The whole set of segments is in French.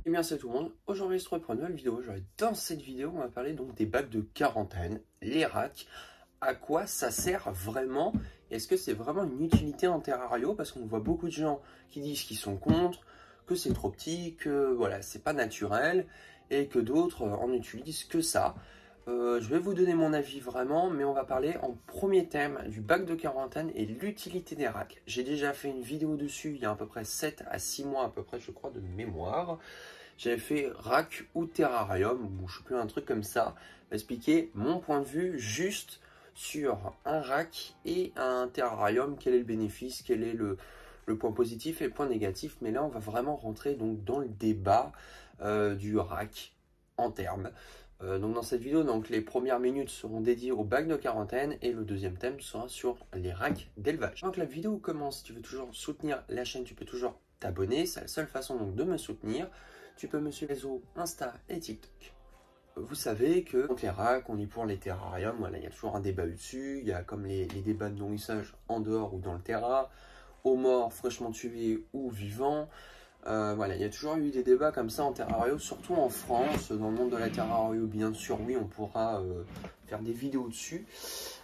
Et bien salut tout le monde, aujourd'hui je se retrouve pour une nouvelle vidéo. Dans cette vidéo on va parler donc des bacs de quarantaine, les racks, à quoi ça sert vraiment, est-ce que c'est vraiment une utilité en terrario, parce qu'on voit beaucoup de gens qui disent qu'ils sont contre, que c'est trop petit, que voilà c'est pas naturel, et que d'autres en utilisent que ça. Je vais vous donner mon avis vraiment, mais on va parler en premier thème du bac de quarantaine et l'utilité des racks. J'ai déjà fait une vidéo dessus il y a à peu près 7 à 6 mois à peu près je crois de mémoire. J'avais fait rack ou terrarium, ou je sais plus, un truc comme ça, expliquer mon point de vue juste sur un rack et un terrarium, quel est le bénéfice, quel est le point positif et le point négatif. Mais là on va vraiment rentrer donc dans le débat du rack en termes. Donc dans cette vidéo, donc, les premières minutes seront dédiées au bac de quarantaine et le deuxième thème sera sur les racks d'élevage. Donc la vidéo commence, si tu veux toujours soutenir la chaîne, tu peux toujours t'abonner, c'est la seule façon donc de me soutenir. Tu peux me suivre sur les réseaux Insta et TikTok. Vous savez que donc, les racks, on est pour les terrariums, voilà, il y a toujours un débat dessus, il y a comme les débats de nourrissage en dehors ou dans le terra, aux morts, fraîchement tués ou vivants. Voilà, il y a toujours eu des débats comme ça en terrario, surtout en France, dans le monde de la terrario, bien sûr, oui, on pourra faire des vidéos dessus,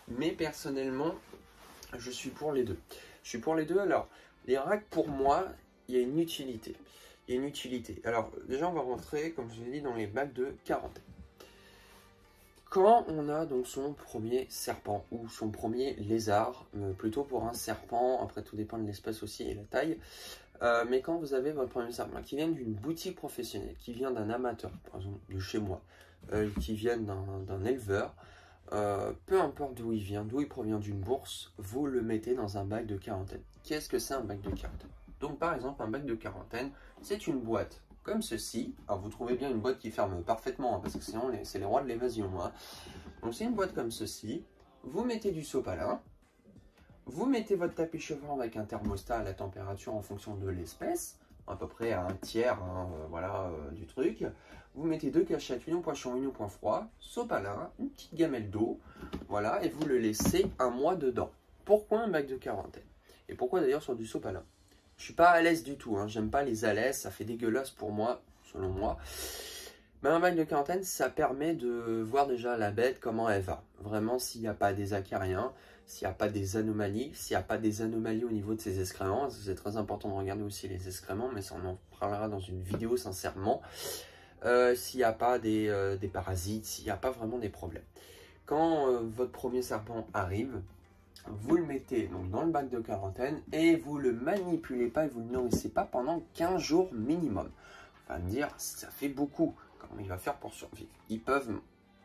mais personnellement, je suis pour les deux. Je suis pour les deux, alors, les racks, pour moi, il y a une utilité. Il y a une utilité. Alors, déjà, on va rentrer, comme je l'ai dit, dans les bacs de quarantaine. Quand on a donc son premier serpent ou son premier lézard, plutôt pour un serpent, après tout dépend de l'espèce aussi et la taille, mais quand vous avez votre premier serpent qui vient d'une boutique professionnelle, qui vient d'un amateur, par exemple de chez moi, qui vient d'un éleveur, peu importe d'où il vient, d'où il provient d'une bourse, vous le mettez dans un bac de quarantaine. Qu'est-ce que c'est un bac de quarantaine? Donc par exemple un bac de quarantaine, c'est une boîte comme ceci. Alors vous trouvez bien une boîte qui ferme parfaitement, hein, parce que sinon c'est les rois de l'évasion. Hein. Donc c'est une boîte comme ceci, vous mettez du sopalin, vous mettez votre tapis chauffant avec un thermostat à la température en fonction de l'espèce, à peu près à un tiers du truc. Vous mettez deux cachettes, une au point chaud, une au point froid, sopalin, une petite gamelle d'eau, voilà, et vous le laissez un mois dedans. Pourquoi un bac de quarantaine? Et pourquoi d'ailleurs sur du sopalin? Je suis pas à l'aise du tout, hein. J'aime pas les à l'aise, ça fait dégueulasse pour moi, selon moi. Mais un bac de quarantaine, ça permet de voir déjà la bête, comment elle va. Vraiment, s'il n'y a pas des acariens, s'il n'y a pas des anomalies, s'il n'y a pas des anomalies au niveau de ses excréments, parce que c'est très important de regarder aussi les excréments, mais ça on en parlera dans une vidéo sincèrement. S'il n'y a pas des parasites, s'il n'y a pas vraiment des problèmes. Quand votre premier serpent arrive, vous le mettez donc dans le bac de quarantaine et vous le manipulez pas et vous le nourrissez pas pendant 15 jours minimum. Enfin me dire, ça fait beaucoup. Comment il va faire pour survivre? Ils peuvent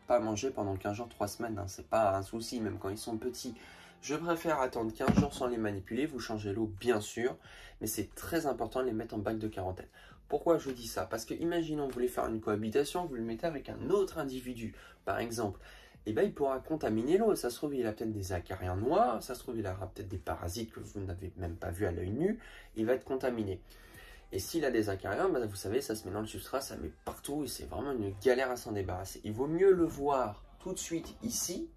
pas manger pendant 15 jours, 3 semaines, hein. C'est pas un souci, même quand ils sont petits. Je préfère attendre 15 jours sans les manipuler, vous changez l'eau bien sûr, mais c'est très important de les mettre en bac de quarantaine. Pourquoi je dis ça? Parce que imaginons vous voulez faire une cohabitation, vous le mettez avec un autre individu, par exemple. Et bien il pourra contaminer l'eau. Ça se trouve, il a peut-être des acariens noirs, ça se trouve, il aura peut-être des parasites que vous n'avez même pas vu à l'œil nu, il va être contaminé. Et s'il a des acariens, ben vous savez, ça se met dans le substrat, ça met partout et c'est vraiment une galère à s'en débarrasser. Il vaut mieux le voir tout de suite ici,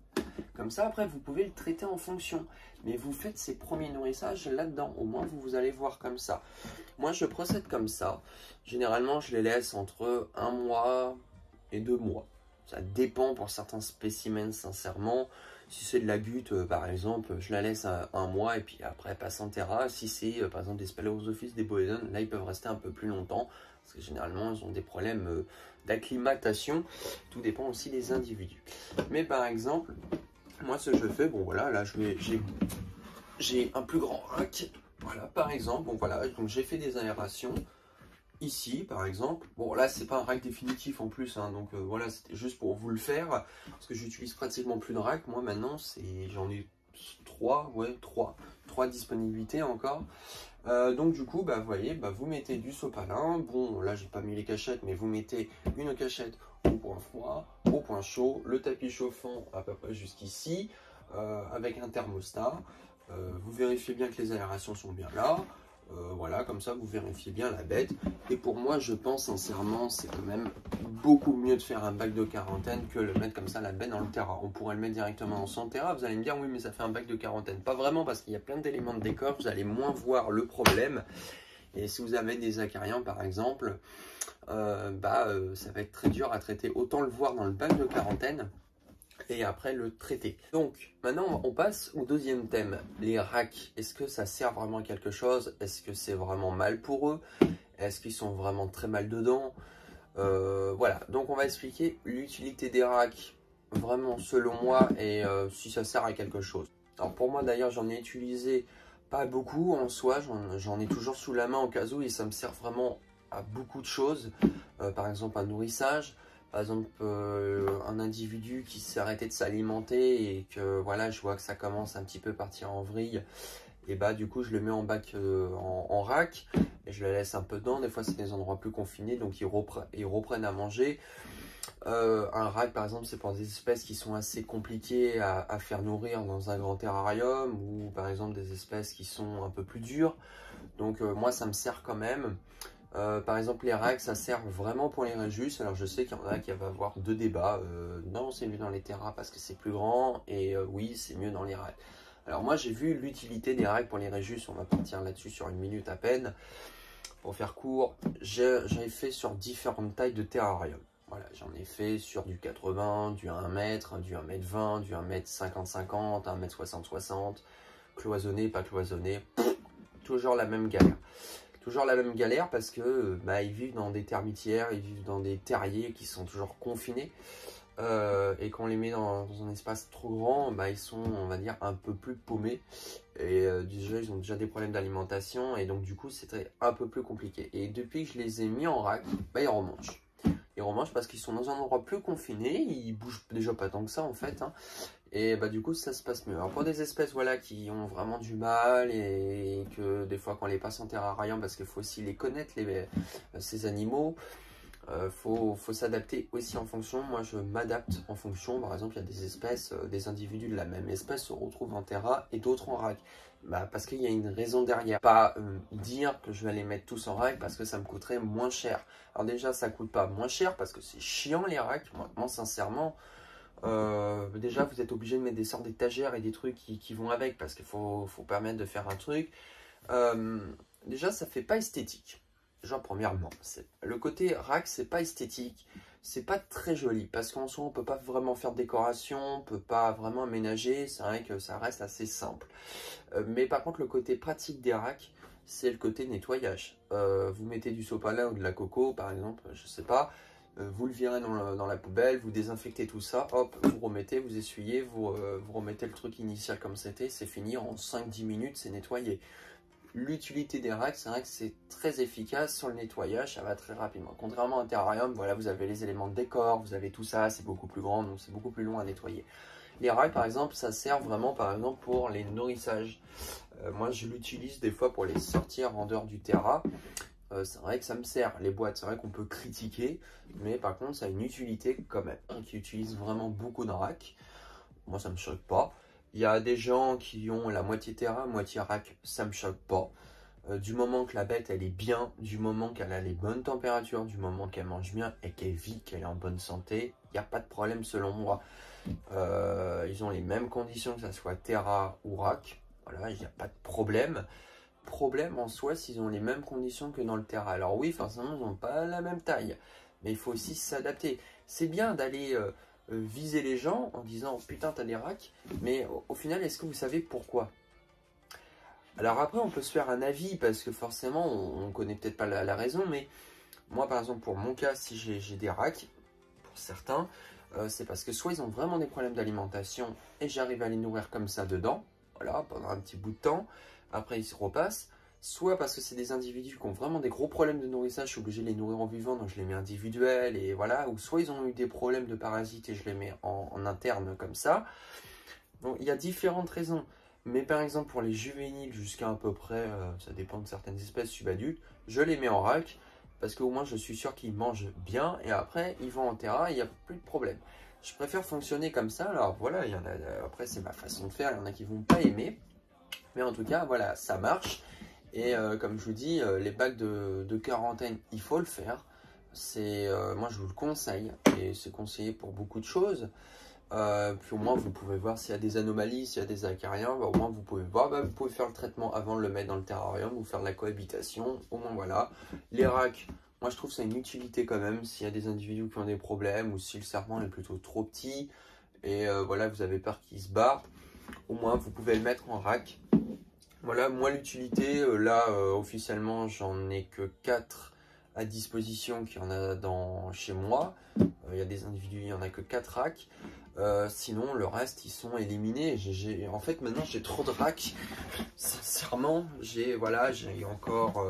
comme ça après vous pouvez le traiter en fonction. Mais vous faites ces premiers nourrissages là-dedans, au moins vous allez voir comme ça. Moi je procède comme ça, généralement je les laisse entre 1 mois et 2 mois. Ça dépend pour certains spécimens, sincèrement. Si c'est de la gute, par exemple, je la laisse 1 mois et puis après passe en terra. Si c'est par exemple des Speleosophis, des Boedon, là ils peuvent rester un peu plus longtemps parce que généralement ils ont des problèmes d'acclimatation. Tout dépend aussi des individus. Mais par exemple, moi ce que je fais, bon voilà, là j'ai un plus grand rack. Voilà, par exemple, bon voilà, donc j'ai fait des aérations. Ici par exemple, bon là c'est pas un rack définitif en plus, hein, donc voilà, c'était juste pour vous le faire, parce que j'utilise pratiquement plus de rack, moi maintenant j'en ai 3 disponibilités encore, donc du coup, bah vous voyez, bah, vous mettez du sopalin, bon là j'ai pas mis les cachettes, mais vous mettez une cachette au point froid, au point chaud, le tapis chauffant à peu près jusqu'ici, avec un thermostat, vous vérifiez bien que les aérations sont bien là. Voilà, comme ça vous vérifiez bien la bête. Et pour moi, je pense sincèrement, c'est quand même beaucoup mieux de faire un bac de quarantaine que le mettre comme ça la bête dans le terra. On pourrait le mettre directement en sans terra. Vous allez me dire, oui, mais ça fait un bac de quarantaine. Pas vraiment, parce qu'il y a plein d'éléments de décor. Vous allez moins voir le problème. Et si vous avez des acariens par exemple, ça va être très dur à traiter. Autant le voir dans le bac de quarantaine et après le traiter. Donc maintenant on passe au deuxième thème, les racks. Est-ce que ça sert vraiment à quelque chose? Est-ce que c'est vraiment mal pour eux? Est-ce qu'ils sont vraiment très mal dedans? Voilà, donc on va expliquer l'utilité des racks vraiment selon moi et si ça sert à quelque chose. Alors pour moi d'ailleurs j'en ai utilisé pas beaucoup en soi, j'en ai toujours sous la main au cas où et ça me sert vraiment à beaucoup de choses. Par exemple un nourrissage, par exemple un individu qui s'est arrêté de s'alimenter et que voilà je vois que ça commence un petit peu partir en vrille. Et bah du coup je le mets en bac en rack et je le laisse un peu dedans. Des fois c'est des endroits plus confinés donc ils reprennent à manger. Un rack par exemple c'est pour des espèces qui sont assez compliquées à faire nourrir dans un grand terrarium ou par exemple des espèces qui sont un peu plus dures. Donc moi ça me sert quand même. Par exemple les racks ça sert vraiment pour les réjus. Alors je sais qu'il y en a qui va avoir deux débats. Non c'est mieux dans les terras parce que c'est plus grand et oui c'est mieux dans les racks. Alors moi j'ai vu l'utilité des racks pour les réjus, on va partir là-dessus sur une minute à peine. Pour faire court, j'ai fait sur différentes tailles de terrarium. Voilà, j'en ai fait sur du 80, du 1 mètre, du 1 mètre 20, du 1 mètre 50-50, 1 mètre 60-60, cloisonné, pas cloisonné, toujours la même galère. Toujours la même galère parce que ils vivent dans des termitières, ils vivent dans des terriers qui sont toujours confinés. Et quand on les met dans un espace trop grand, ils sont, on va dire, un peu plus paumés. Et déjà, ils ont déjà des problèmes d'alimentation. Et donc, du coup, c'était un peu plus compliqué. Et depuis que je les ai mis en rack, ils remangent. Ils remangent parce qu'ils sont dans un endroit plus confiné. Ils bougent déjà pas tant que ça, en fait. Hein. Et du coup, ça se passe mieux. Alors, pour des espèces voilà, qui ont vraiment du mal et que des fois, quand on les passe en terrarium, parce qu'il faut aussi les connaître, ces animaux. Faut s'adapter aussi en fonction. Moi je m'adapte en fonction. Par exemple il y a des espèces, des individus de la même espèce se retrouvent en terra et d'autres en rack. Parce qu'il y a une raison derrière. Pas dire que je vais les mettre tous en rack parce que ça me coûterait moins cher. Alors déjà ça coûte pas moins cher parce que c'est chiant les racks. Moi sincèrement déjà vous êtes obligé de mettre des sortes d'étagères et des trucs qui vont avec parce qu'il faut permettre de faire un truc. Déjà ça fait pas esthétique. Genre premièrement, le côté rack c'est pas esthétique, c'est pas très joli parce qu'en soi on peut pas vraiment faire de décoration, on peut pas vraiment aménager, c'est vrai que ça reste assez simple. Mais par contre le côté pratique des racks c'est le côté nettoyage. Vous mettez du sopalin ou de la coco par exemple, je sais pas, vous le virez dans la poubelle, vous désinfectez tout ça, hop, vous remettez, vous essuyez, vous remettez le truc initial comme c'était, c'est fini, en 5-10 minutes c'est nettoyé. L'utilité des racks, c'est vrai que c'est très efficace sur le nettoyage, ça va très rapidement. Contrairement à un terrarium, voilà, vous avez les éléments de décor, vous avez tout ça, c'est beaucoup plus grand, donc c'est beaucoup plus long à nettoyer. Les racks, par exemple, ça sert vraiment, par exemple, pour les nourrissages. Moi, je l'utilise des fois pour les sortir en dehors du terra. C'est vrai que ça me sert. Les boîtes, c'est vrai qu'on peut critiquer, mais par contre, ça a une utilité quand même. Qui utilise vraiment beaucoup de racks. Moi, ça me choque pas. Il y a des gens qui ont la moitié terra, moitié rack, ça me choque pas. Du moment que la bête elle est bien, du moment qu'elle a les bonnes températures, du moment qu'elle mange bien et qu'elle vit, qu'elle est en bonne santé, il n'y a pas de problème selon moi. Ils ont les mêmes conditions que ça soit terra ou rack, voilà, il n'y a pas de problème. Problème en soi s'ils ont les mêmes conditions que dans le terra. Alors oui, forcément ils n'ont pas la même taille, mais il faut aussi s'adapter. C'est bien d'aller viser les gens en disant putain t'as des racks, mais au final est-ce que vous savez pourquoi? Alors après on peut se faire un avis parce que forcément on connaît peut-être pas la raison, mais moi par exemple pour mon cas si j'ai des racks, pour certains c'est parce que soit ils ont vraiment des problèmes d'alimentation et j'arrive à les nourrir comme ça dedans, voilà, pendant un petit bout de temps, après ils se repassent. Soit parce que c'est des individus qui ont vraiment des gros problèmes de nourrissage, je suis obligé de les nourrir en vivant, donc je les mets individuels, et voilà. Ou soit ils ont eu des problèmes de parasites et je les mets en interne comme ça. Donc il y a différentes raisons. Mais par exemple pour les juvéniles jusqu'à à peu près, ça dépend de certaines espèces subadultes, je les mets en rack, parce qu'au moins je suis sûr qu'ils mangent bien, et après ils vont en terra et il n'y a plus de problème. Je préfère fonctionner comme ça, alors voilà, il y en a, après c'est ma façon de faire, il y en a qui ne vont pas aimer. Mais en tout cas, voilà, ça marche. Et comme je vous dis, les bacs de quarantaine, il faut le faire. Moi, je vous le conseille. Et c'est conseillé pour beaucoup de choses. Puis au moins vous pouvez voir s'il y a des anomalies, s'il y a des acariens, bah, au moins vous pouvez voir, bah, vous pouvez faire le traitement avant de le mettre dans le terrarium ou faire de la cohabitation, au moins voilà. Les racks, moi je trouve ça une utilité quand même, s'il y a des individus qui ont des problèmes ou si le serpent est plutôt trop petit et voilà vous avez peur qu'il se barre, au moins vous pouvez le mettre en rack. Voilà, moi l'utilité, là officiellement j'en ai que 4 à disposition qu'il y en a chez moi. Il y a des individus, il n'y en a que 4 racks. Sinon, le reste, ils sont éliminés. En fait, maintenant, j'ai trop de racks. Sincèrement, j'ai encore,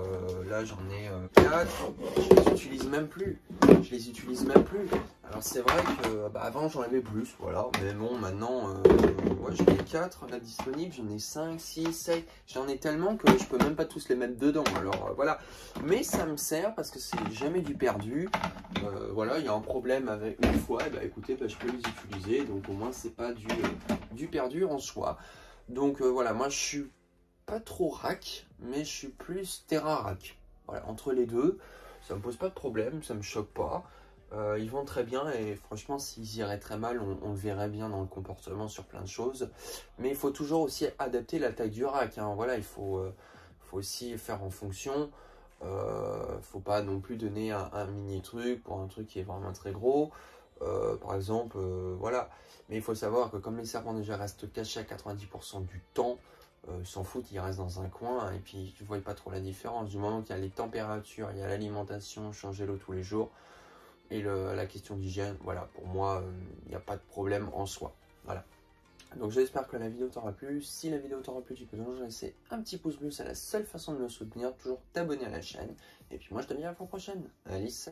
là, j'en ai 4. Je les utilise même plus. Je les utilise même plus. Alors, c'est vrai que avant, j'en avais plus, voilà. Mais bon, maintenant, ouais, j'en ai 4 là disponibles. J'en ai 5, 6, 7. J'en ai tellement que je peux même pas tous les mettre dedans. Alors, voilà. Mais ça me sert parce que c'est jamais du perdu. Voilà, il y a un problème avec une fois, et bah, écoutez, bah, je peux les utiliser, donc au moins c'est pas du perdu en soi. Donc voilà, moi je suis pas trop rack, mais je suis plus terra rack. Voilà, entre les deux, ça me pose pas de problème, ça me choque pas. Ils vont très bien et franchement, s'ils iraient très mal, on le verrait bien dans le comportement sur plein de choses. Mais il faut toujours aussi adapter la taille du rack, hein. Voilà, il faut aussi faire en fonction. Faut pas non plus donner un mini truc pour un truc qui est vraiment très gros. Par exemple, voilà. Mais il faut savoir que comme les serpents déjà restent cachés à 90% du temps, ils s'en foutent, ils restent dans un coin et puis tu ne vois pas trop la différence. Du moment qu'il y a les températures, il y a l'alimentation, changer l'eau tous les jours et la question d'hygiène, voilà, pour moi, il n'y a pas de problème en soi. Voilà. Donc j'espère que la vidéo t'aura plu. Si la vidéo t'aura plu, tu peux toujours laisser un petit pouce bleu, c'est la seule façon de me soutenir. Toujours t'abonner à la chaîne. Et puis moi je te dis à la fois prochaine. Allez, salut.